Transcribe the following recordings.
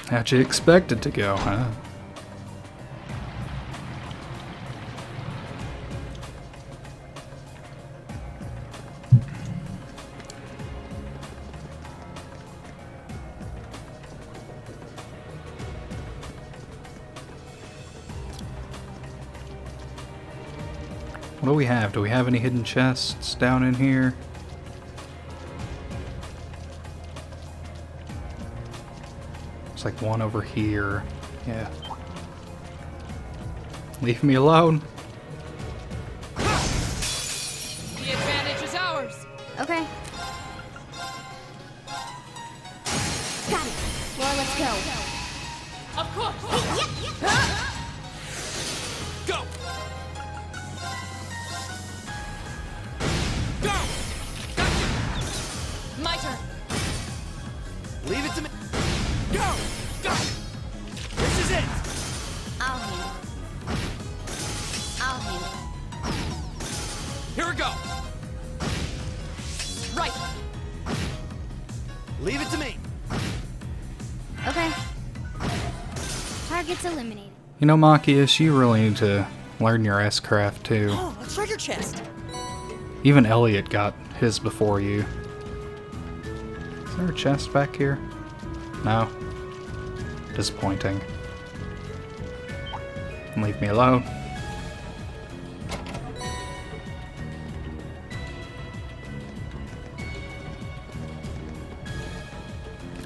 How'd you expect it to go, huh? What do we have? Do we have any hidden chests down in here? There's like one over here. Yeah. Leave me alone. The advantage is ours. Okay. Got it. Laura, let's go. Of course. Go. Go. Gotcha. My turn. Leave it to me. Go. Go. This is it. I'll handle it. I'll handle it. Here we go. Right. Leave it to me. Okay. Target's eliminated. You know, Machias, you really need to learn your S-craft too. Oh, a treasure chest. Even Elliot got his before you. Is there a chest back here? No. Disappointing. Leave me alone.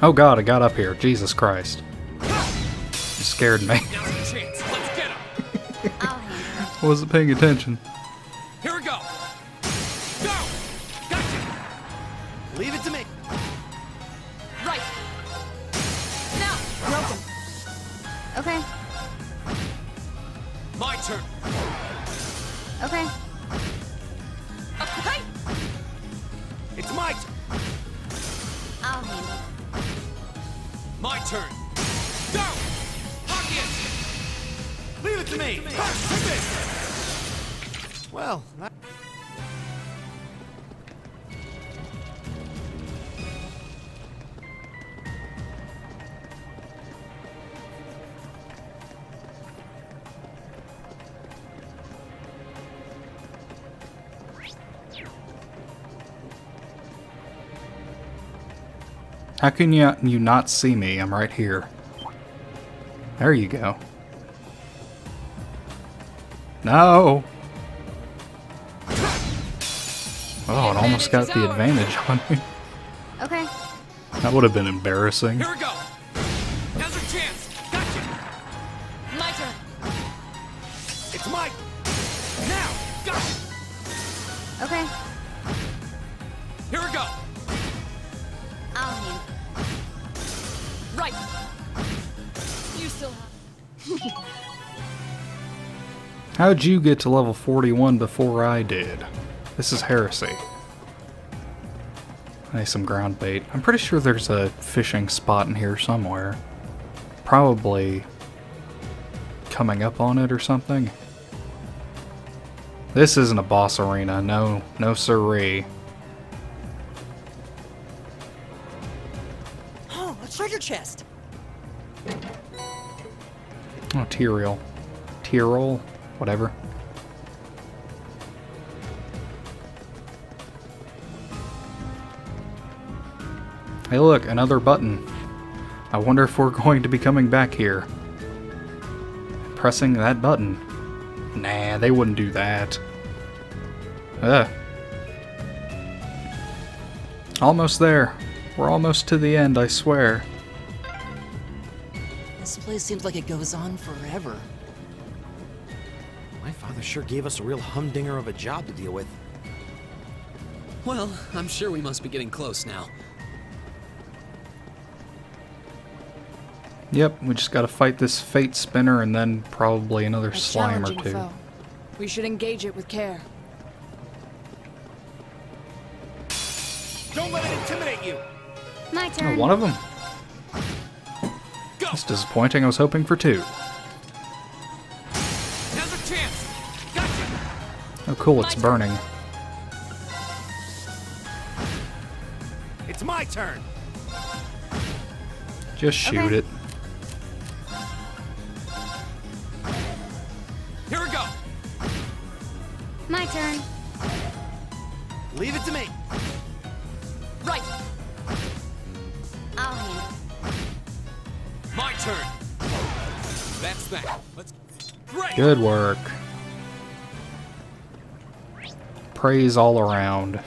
Oh god, I got up here. Jesus Christ. You scared me. Now's the chance. Let's get him. I'll handle it. I wasn't paying attention. Here we go. Go. Gotcha. Leave it to me. Right. Now. Broken. Okay. My turn. Okay. Okay. It's my turn. I'll handle it. My turn. Go. Pocket. Leave it to me. Take this. Well, that... How can you not see me? I'm right here. There you go. No! Oh, it almost got the advantage on me. Okay. That would have been embarrassing. Here we go. Now's our chance. Gotcha. My turn. It's my... Now. Gotcha. Okay. Here we go. I'll handle it. Right. You still have. How'd you get to level 41 before I did? This is heresy. I need some ground bait. I'm pretty sure there's a fishing spot in here somewhere. Probably coming up on it or something. This isn't a boss arena. No, no siree. Oh, a treasure chest. Oh, Tyrol. Tyrol? Whatever. Hey look, another button. I wonder if we're going to be coming back here. Pressing that button. Nah, they wouldn't do that. Ugh. Almost there. We're almost to the end, I swear. This place seems like it goes on forever. My father sure gave us a real humdinger of a job to deal with. Well, I'm sure we must be getting close now. Yep, we just gotta fight this fate spinner and then probably another slime or two. Foe. We should engage it with care. Don't let it intimidate you. My Oh, turn. one of them. Go. That's disappointing. I was hoping for two. Now's our chance. Gotcha. Oh, cool, it's My turn. burning. It's my turn. Just shoot Okay. it. thing. Let's. Great. Good work. Praise all around.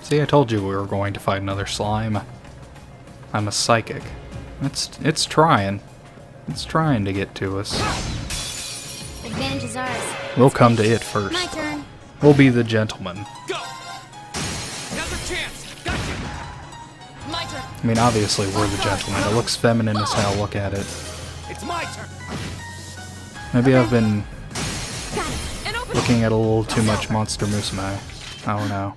See, I told you we were going to fight another slime. I'm a psychic. It's trying. It's trying to get to us. Advantage is ours. We'll come to it My first. turn. We'll be the gentleman. Go. Another chance. Gotcha. My turn. I mean, obviously we're the gentleman. It looks feminine as hell. Look at it. It's my turn. Maybe I've been Got it. And open. looking at a little too much Monster Musume. I don't know.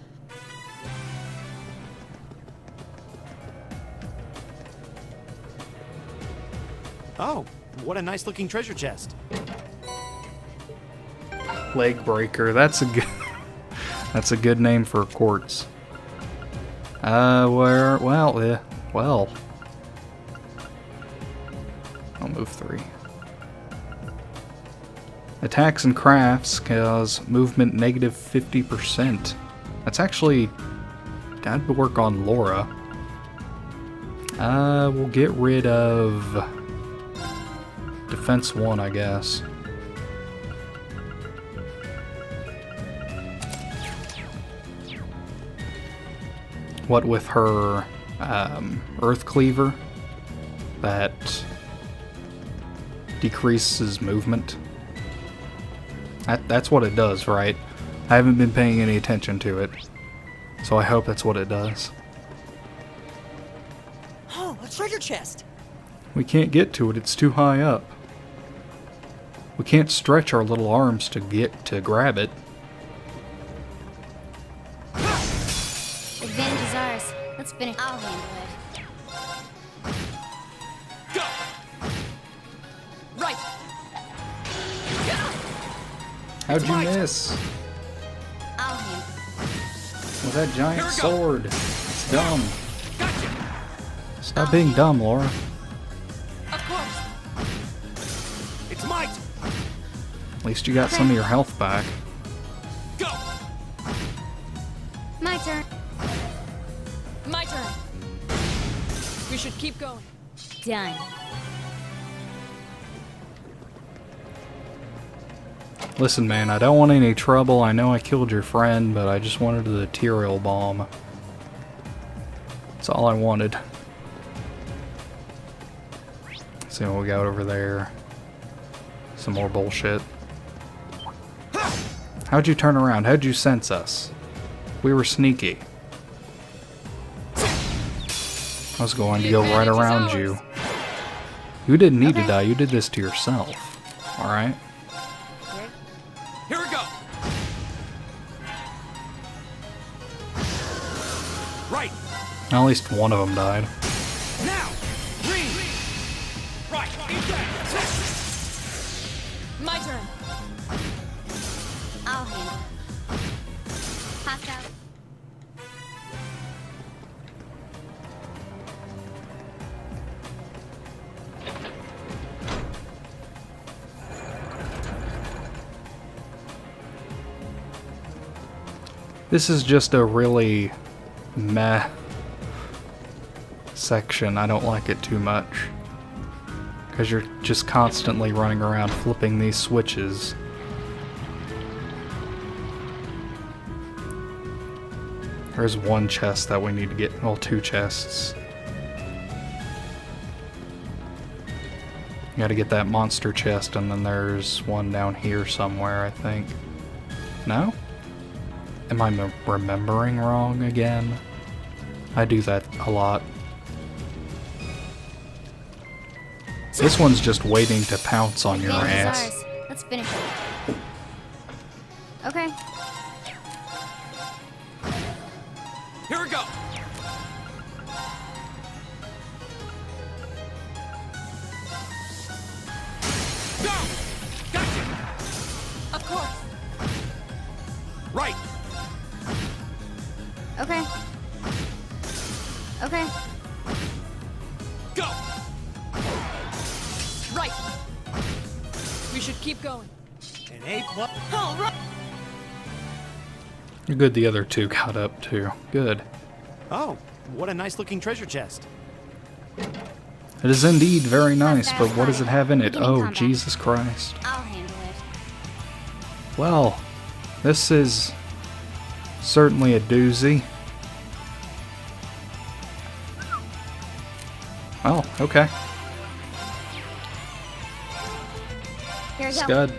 Oh, what a nice looking treasure chest. Leg breaker. That's a good. That's a good name for quartz. Well. I'll move 3. Attacks and crafts cause movement negative 50%. That's actually. Gotta work on Laura. We'll get rid of Defense 1, I guess. What with her Earth Cleaver that decreases movement. That's what it does, right? I haven't been paying any attention to it, so I hope that's what it does. Oh, a treasure chest. We can't get to it, it's too high up. We can't stretch our little arms to get to grab it. Advantage is ours. Let's finish. I'll handle it. Go. Right. How'd you my turn. miss? I'll handle With that Here giant we go. sword. It's dumb. Gotcha. Stop being dumb, Laura. Of course. It's my turn. At least you got some of your health back. Go. it. My turn. My turn. We should keep going. Done. Listen, man, I don't want any trouble. I know I killed your friend, but I just wanted the Tyrael bomb. That's all I wanted. See what we got over there. Some more bullshit. How'd you turn around? How'd you sense us? We were sneaky. I was going to go right around you. You didn't need to die. You did this to yourself. Alright? Here we go. Right. At least one of them died. Now. Green. Right. Eat that. My turn. I'll handle it. Pass out. This is just a really meh section. I don't like it too much. Because you're just constantly running around flipping these switches. There's one chest that we need to get. Well, 2 chests. You gotta get that monster chest, and then there's one down here somewhere, I think. No? Am I remembering wrong again? I do that a lot. This one's just waiting to pounce on your Advantage ass. is ours. Let's finish it. Okay. Here we go. Go. Gotcha. Of course. Right. Okay. Okay. Go. Right. We should keep going. An A+. All right. You're good, the other 2 got up too. Good. Oh, What a nice looking treasure chest. It is indeed very nice, but what does it have in it? Beginning Oh, combat. Jesus Christ. I'll handle it. Well, this is certainly a doozy. Oh, okay. Here we go. Scud.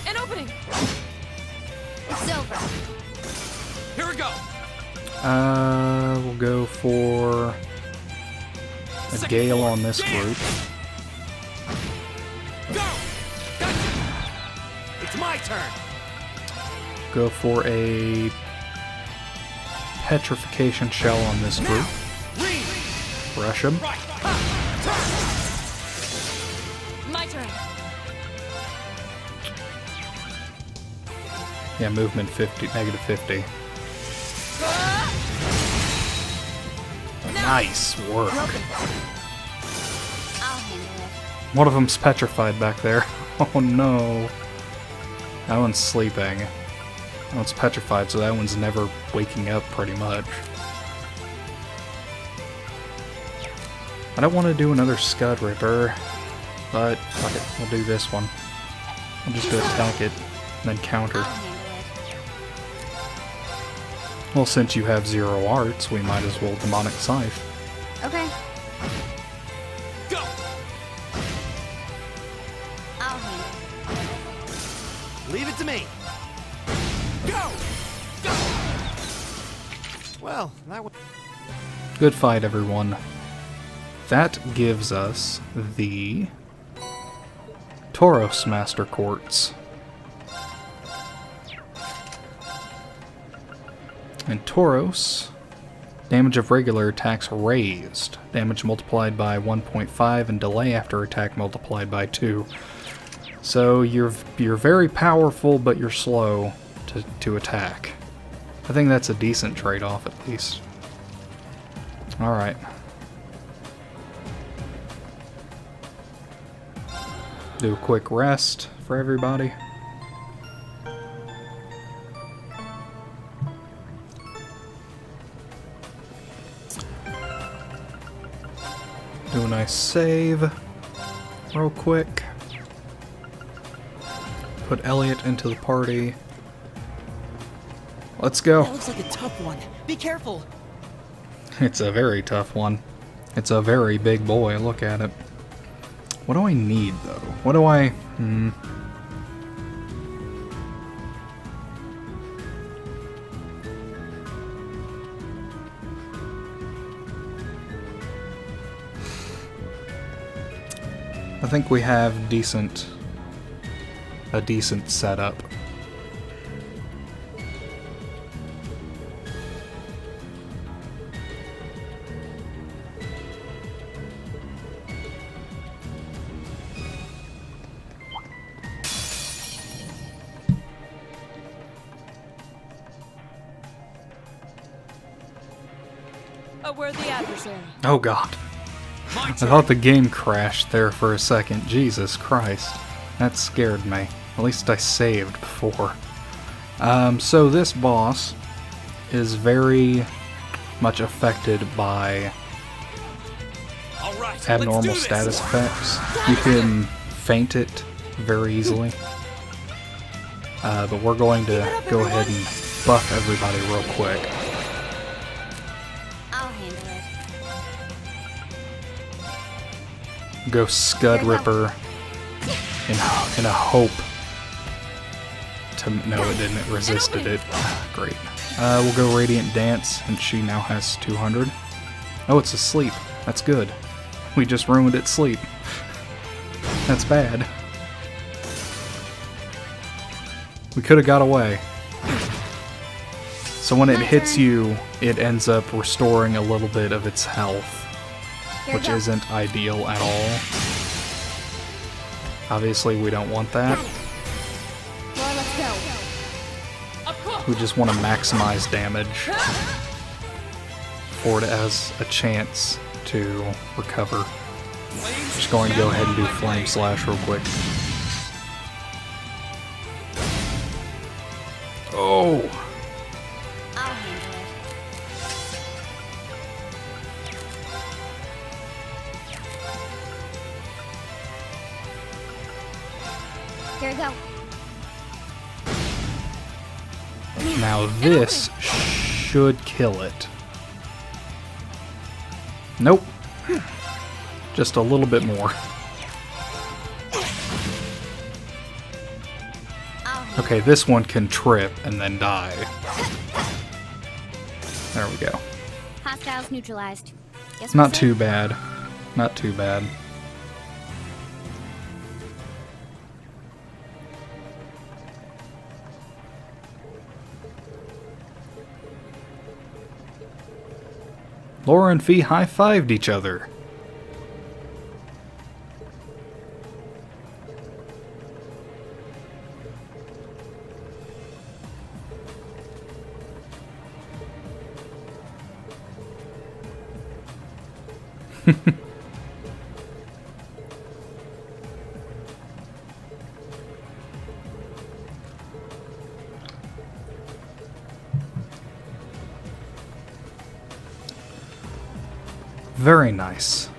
An opening. It's over. Here we go. We'll go for a gale on this group. Go! Gotcha! It's my turn. Go for a petrification shell on this group. Ring! Rush him. Right! My turn. Yeah, movement 50, negative 50. Nice work. I'll handle it. One of them's petrified back there. Oh no. That one's sleeping. That one's petrified, so that one's never waking up pretty much. I don't want to do another Scud Ripper, but fuck it, we'll do this one. I'll just attack it, and then counter. I'll handle it. Well, since you have 0 arts, we might as well Demonic Scythe. Okay. Go! I'll handle it. Leave it to me. Go! Go! Well, that was... Good fight, everyone. That gives us the TLoH Master Quartz. And TLoH, damage of regular attacks raised. Damage multiplied by 1.5 and delay after attack multiplied by 2. So you're very powerful, but you're slow to attack. I think that's a decent trade-off at least. Alright. Do a quick rest for everybody. Do a nice save real quick. Put Elliot into the party. Let's go. That looks like a tough one. Be careful. It's a very tough one. It's a very big boy. Look at it. What do I need, though? What do I... I think we have a decent setup. A worthy adversary. Oh god. I thought the game crashed there for a second. Jesus Christ. That scared me. At least I saved before. So this boss is very much affected by All right, let's abnormal do this. status effects. You can feint it very easily. But we're going to go ahead and buff everybody real quick. I'll handle it. Go Scud Ripper in a hope to... No, it didn't. It resisted it. Great. We'll go Radiant Dance, and she now has 200. Oh, it's asleep. That's good. We just ruined its sleep. That's bad. We could have got away. So when it hits you, it ends up restoring a little bit of its health, Here we which go. isn't ideal at all. Obviously, we don't want that. Well, let's go. Up close. We just want to maximize damage for it as a chance to recover. Just going to go ahead and do Flame Slash real quick. Oh! I'll handle it. Here we go. Now this should kill it. Nope. Just a little bit more. Okay, this one can trip and then die. There we go. Hostiles neutralized. Guess Not we're too safe. bad. Not too bad. Laura and Fee high-fived each other. Very nice.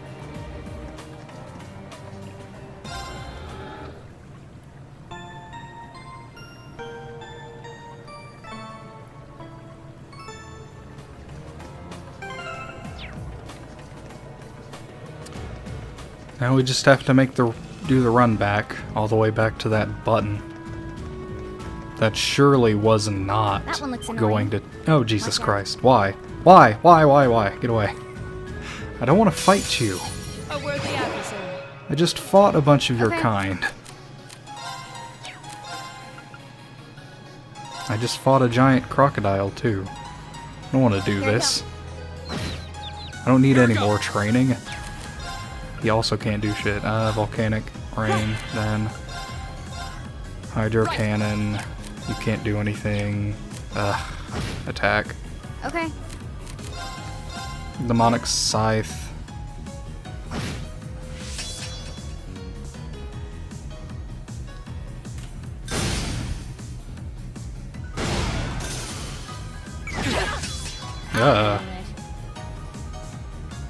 Now we just have to do the run back, all the way back to that button. That surely was not That one looks going to... annoying. Oh, Jesus Watch out. Christ. Why? Why? Why? Why? Why? Get away. I don't want to fight you. A worthy adversary. I just fought a bunch of your Okay. kind. I just fought a giant crocodile, too. I don't want to do Here we this. I don't need any more training. He also can't do shit. Volcanic rain, then hydro cannon. You can't do anything. Attack. Okay. Demonic scythe. Handle it.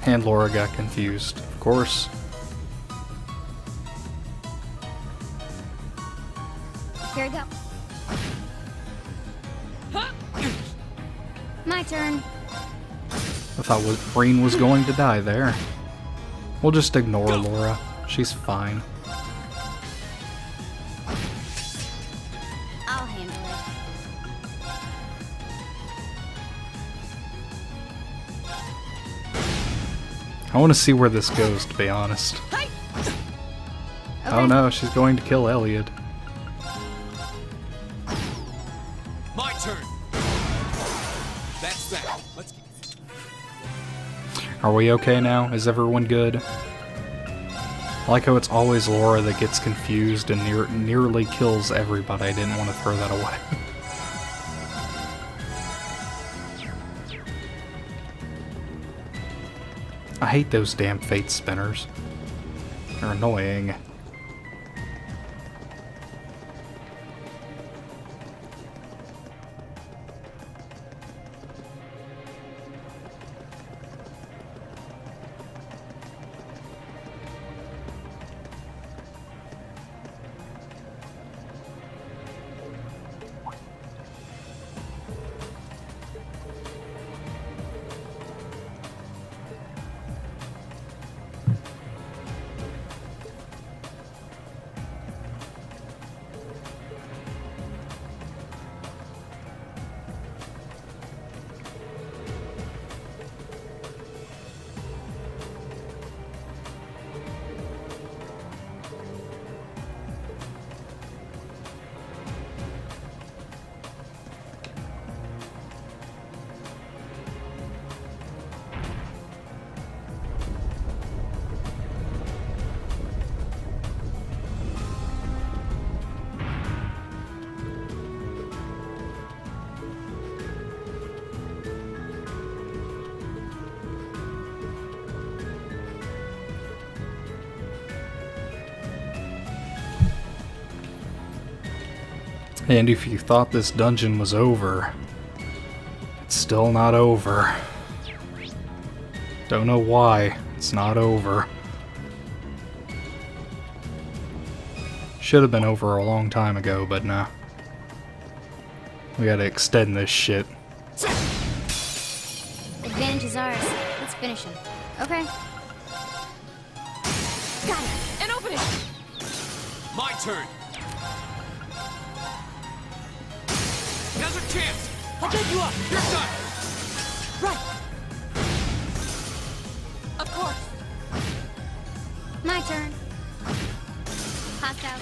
And Laura got confused, of course. Here we go. My turn. I thought Breen was going to die there. We'll just ignore Laura. She's fine. I'll handle it. I want to see where this goes, to be honest. Oh Okay. no, she's going to kill Elliot. My turn. That's that. Let's get... Are we okay now? Is everyone good? I like how it's always Laura that gets confused and nearly kills everybody. I didn't want to throw that away. I hate those damn fate spinners. They're annoying. And if you thought this dungeon was over, it's still not over. Don't know why, it's not over. Should have been over a long time ago, but nah. We gotta extend this shit. Advantage is ours. Let's finish him. Okay. Got it. An opening. My turn. Now's our chance. I'll get you up! You're done. Right! Of course. My turn. Hostile.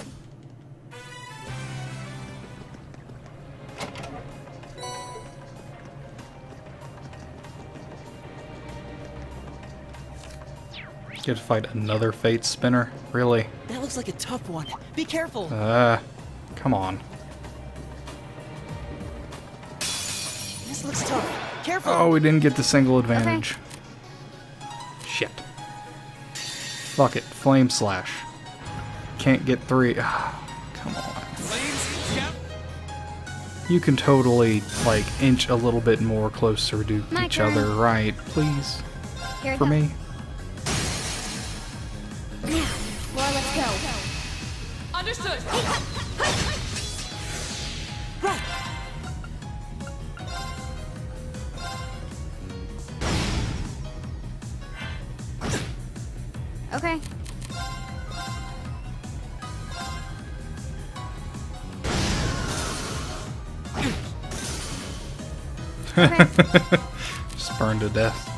Get to fight another Fate Spinner? Really? That looks like a tough one. Be careful! Come on. This looks tough. Careful! Oh, we didn't get the single advantage. Shit. Fuck it. Flame Slash. Can't get 3. Come on. Flames, Scout. You can totally, like, inch a little bit more closer to My each turn. other, right? Please. Here we For go. me. Now, Laura, let's go. Understood. Right! Okay. Just burned to death.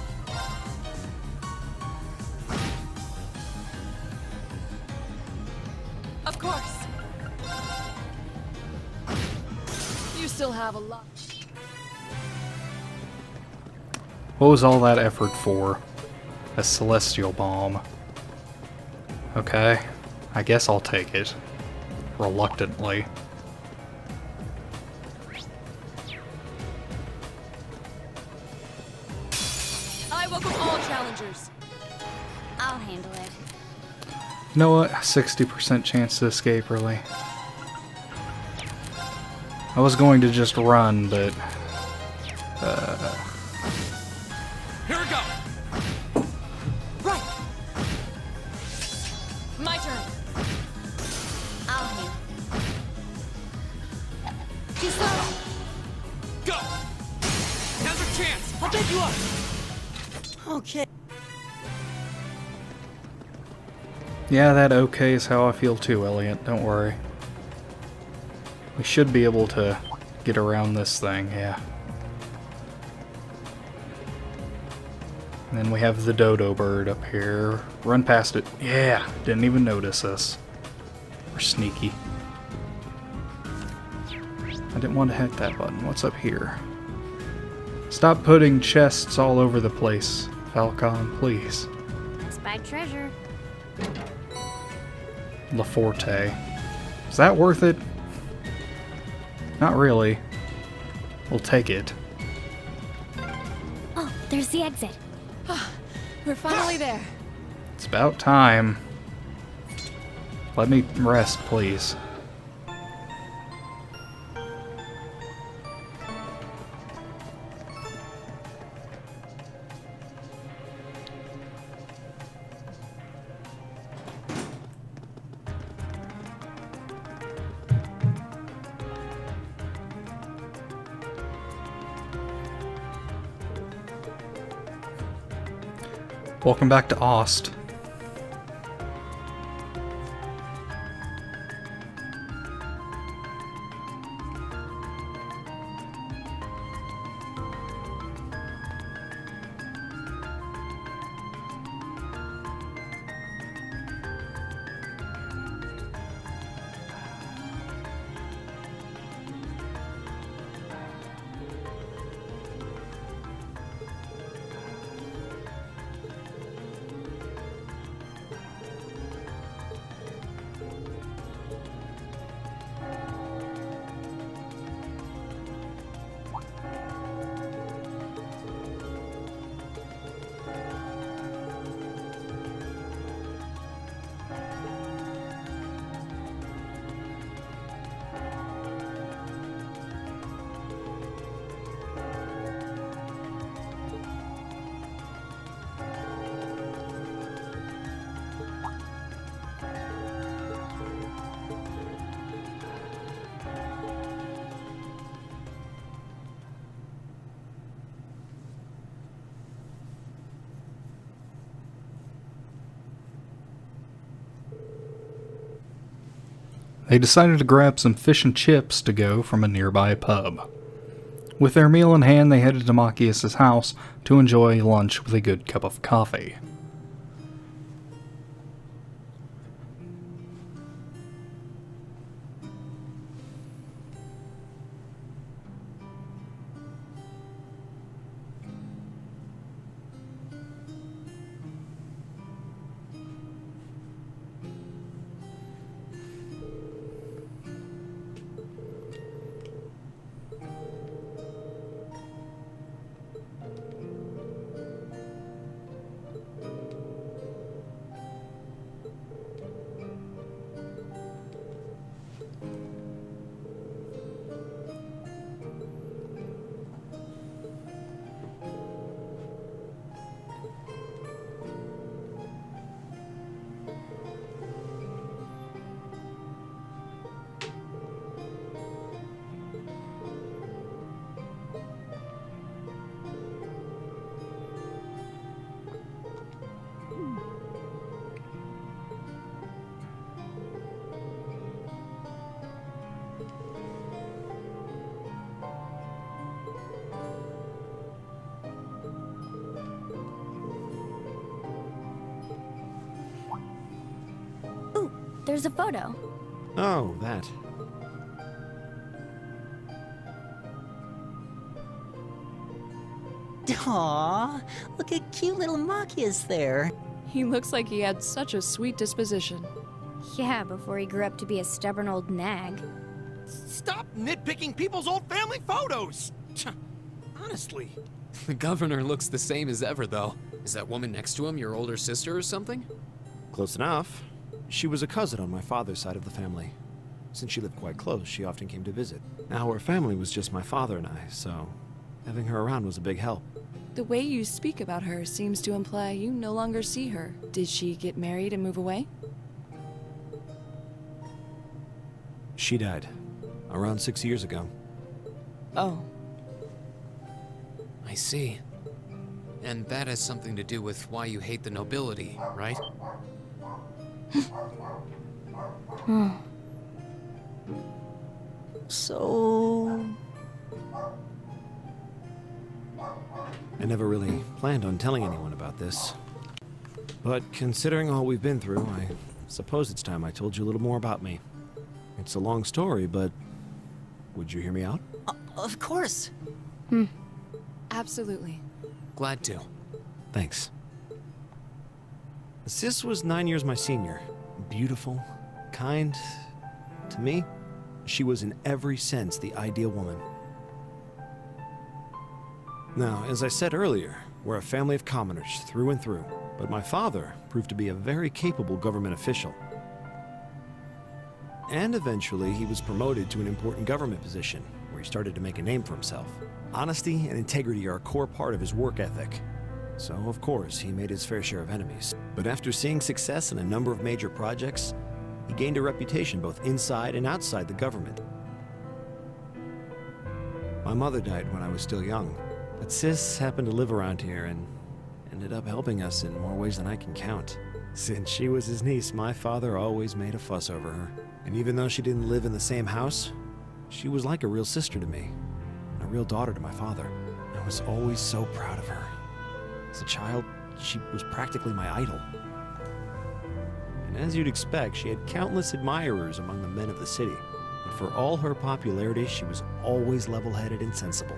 Of course. You still have a lot. What was all that effort for? A celestial bomb. Okay, I guess I'll take it. Reluctantly. I welcome all challengers. I'll handle it. You know what? 60% chance to escape, really. I was going to just run, but... Here we go. Right! My turn. I'll handle it. Too slow. Go. Now's our chance. I'll get you up! Okay. Yeah, that okay is how I feel too, Elliot. Don't worry. We should be able to get around this thing, yeah. And then we have the dodo bird up here. Run past it. Yeah, didn't even notice us. We're sneaky. I didn't want to hit that button. What's up here? Stop putting chests all over the place, Falcon, please. Spied treasure. LaForte. Is that worth it? Not really. We'll take it. Oh, there's the exit. We're finally there. It's about time. Let me rest, please. Welcome back to Ost. They decided to grab some fish and chips to go from a nearby pub. With their meal in hand, they headed to Machias' house to enjoy lunch with a good cup of coffee. There's a photo. Oh, that. Aww, look at cute little Machias there. He looks like he had such a sweet disposition. Yeah, before he grew up to be a stubborn old nag. Stop nitpicking people's old family photos! Honestly. The governor looks the same as ever, though. Is that woman next to him your older sister or something? Close enough. She was a cousin on my father's side of the family. Since she lived quite close, she often came to visit. Now her family was just my father and I, so having her around was a big help. The way you speak about her seems to imply you no longer see her. Did she get married and move away? She died around 6 years ago. Oh. I see. And that has something to do with why you hate the nobility, right? So... I never really planned on telling anyone about this. But considering all we've been through, I suppose it's time I told you a little more about me. It's a long story, but would you hear me out? Of course. Absolutely. Glad to. Thanks. Sis was 9 years my senior. Beautiful, kind. To me, she was in every sense the ideal woman. Now, as I said earlier, we're a family of commoners through and through, but my father proved to be a very capable government official. And eventually, he was promoted to an important government position, where he started to make a name for himself. Honesty and integrity are a core part of his work ethic. So, of course, he made his fair share of enemies. But after seeing success in a number of major projects, he gained a reputation both inside and outside the government. My mother died when I was still young, but Sis happened to live around here and ended up helping us in more ways than I can count. Since she was his niece, my father always made a fuss over her. And even though she didn't live in the same house, she was like a real sister to me, and a real daughter to my father. I was always so proud of her. As a child, she was practically my idol. And as you'd expect, she had countless admirers among the men of the city. But for all her popularity, she was always level-headed and sensible.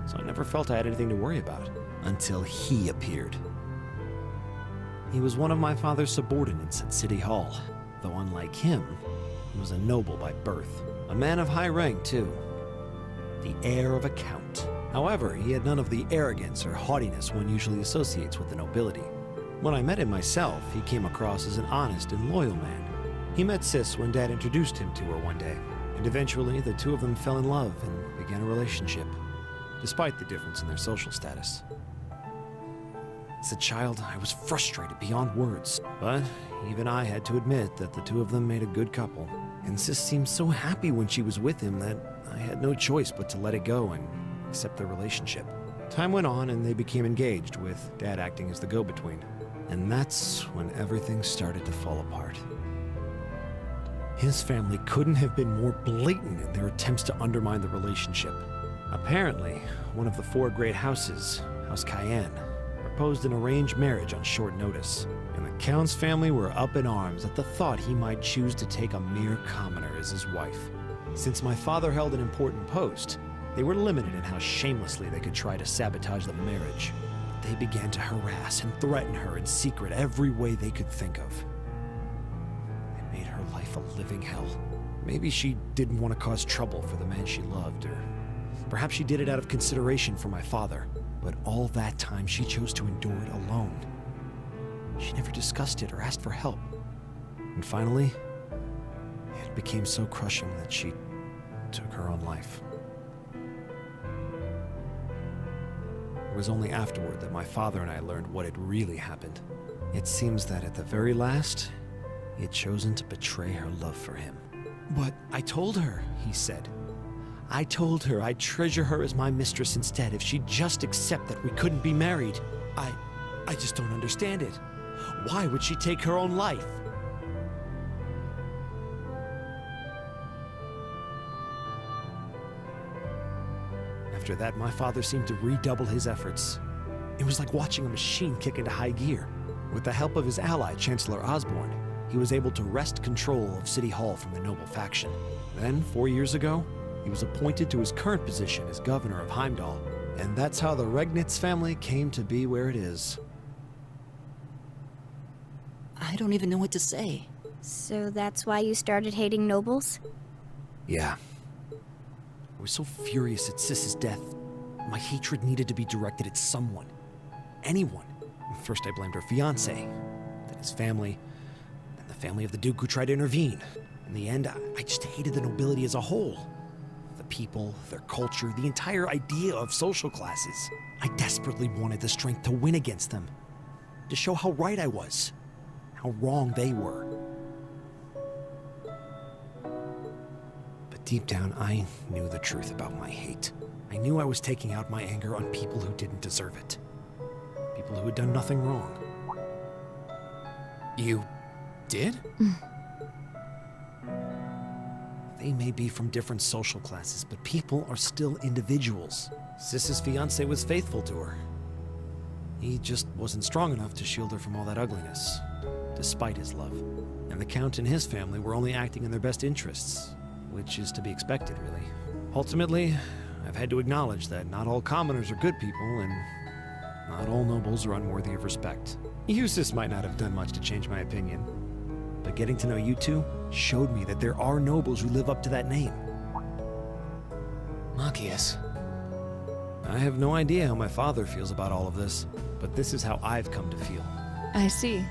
So I never felt I had anything to worry about, until he appeared. He was one of my father's subordinates at City Hall, though unlike him, he was a noble by birth. A man of high rank, too. The heir of a count. However, he had none of the arrogance or haughtiness one usually associates with the nobility. When I met him myself, he came across as an honest and loyal man. He met Sis when Dad introduced him to her one day, and eventually the two of them fell in love and began a relationship, despite the difference in their social status. As a child, I was frustrated beyond words, but even I had to admit that the two of them made a good couple, and Sis seemed so happy when she was with him that I had no choice but to let it go and accept their relationship. Time went on and they became engaged, with Dad acting as the go-between. And that's when everything started to fall apart. His family couldn't have been more blatant in their attempts to undermine the relationship. Apparently, one of the 4 great houses, House Cayenne, proposed an arranged marriage on short notice, and the Count's family were up in arms at the thought he might choose to take a mere commoner as his wife. Since my father held an important post, they were limited in how shamelessly they could try to sabotage the marriage. They began to harass and threaten her in secret every way they could think of. It made her life a living hell. Maybe she didn't want to cause trouble for the man she loved, or perhaps she did it out of consideration for my father. But all that time, she chose to endure it alone. She never discussed it or asked for help. And finally, it became so crushing that she took her own life. It was only afterward that my father and I learned what had really happened. It seems that at the very last, he had chosen to betray her love for him. "But I told her," he said. "I told her I'd treasure her as my mistress instead if she'd just accept that we couldn't be married. I just don't understand it. Why would she take her own life?" After that, my father seemed to redouble his efforts. It was like watching a machine kick into high gear. With the help of his ally, Chancellor Osborne, he was able to wrest control of City Hall from the noble faction. Then, 4 years ago, he was appointed to his current position as governor of Heimdall. And that's how the Regnitz family came to be where it is. I don't even know what to say. So that's why you started hating nobles? Yeah. I was so furious at Sis's death. My hatred needed to be directed at someone. Anyone. First I blamed her fiancé, then his family, then the family of the Duke who tried to intervene. In the end, I just hated the nobility as a whole. The people, their culture, the entire idea of social classes. I desperately wanted the strength to win against them. To show how right I was. How wrong they were. But deep down, I knew the truth about my hate. I knew I was taking out my anger on people who didn't deserve it. People who had done nothing wrong. You did? They may be from different social classes, but people are still individuals. Sis's fiancé was faithful to her. He just wasn't strong enough to shield her from all that ugliness, despite his love. And the Count and his family were only acting in their best interests, which is to be expected, really. Ultimately, I've had to acknowledge that not all commoners are good people, and not all nobles are unworthy of respect. Eustace might not have done much to change my opinion, but getting to know you two showed me that there are nobles who live up to that name. Machias. I have no idea how my father feels about all of this, but this is how I've come to feel. I see.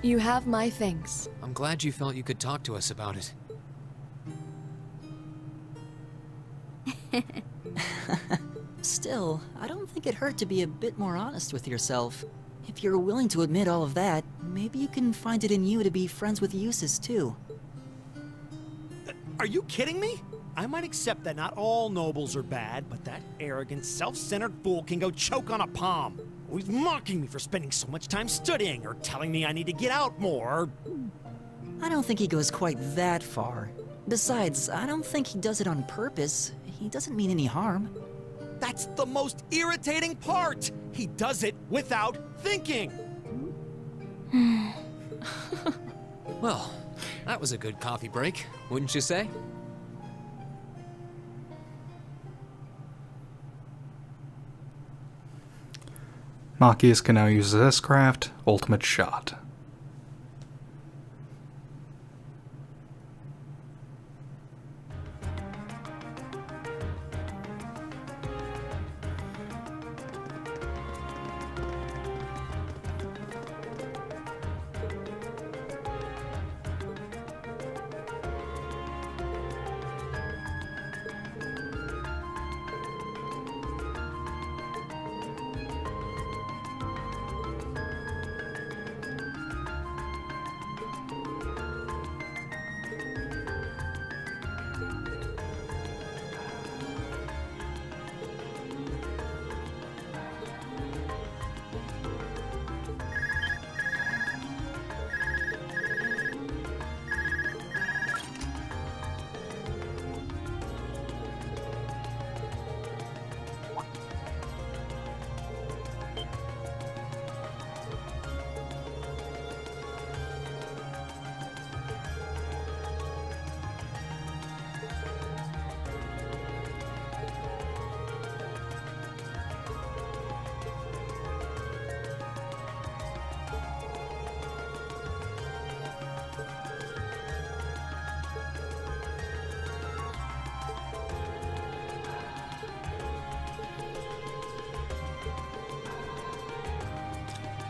You have my thanks. I'm glad you felt you could talk to us about it. Still, I don't think it hurt to be a bit more honest with yourself. If you're willing to admit all of that, maybe you can find it in you to be friends with Eustace too. Are you kidding me? I might accept that not all nobles are bad, but that arrogant, self-centered fool can go choke on a palm. He's mocking me for spending so much time studying, or telling me I need to get out more. I don't think he goes quite that far. Besides, I don't think he does it on purpose. He doesn't mean any harm. That's the most irritating part! He does it without thinking! Well, that was a good coffee break, wouldn't you say? Machias can now use this craft, Ultimate Shot.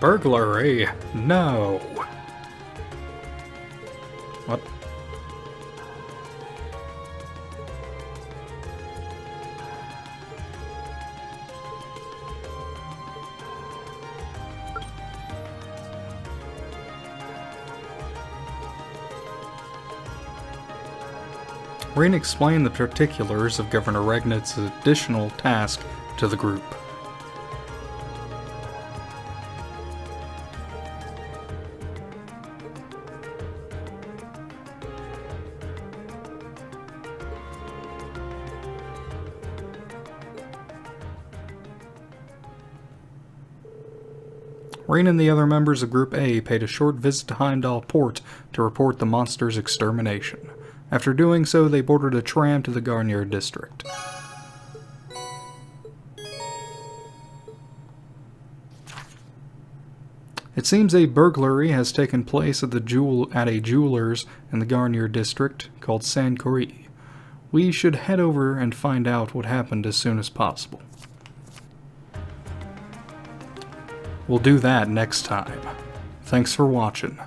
Burglary? No. What? Rain explained the particulars of Governor Regnit's additional task to the group. Rain and the other members of Group A paid a short visit to Heimdall Port to report the monster's extermination. After doing so, they boarded a tram to the Garnier district. It seems a burglary has taken place at a jeweler's in the Garnier district called Saint-Corrie. We should head over and find out what happened as soon as possible. We'll do that next time. Thanks for watching.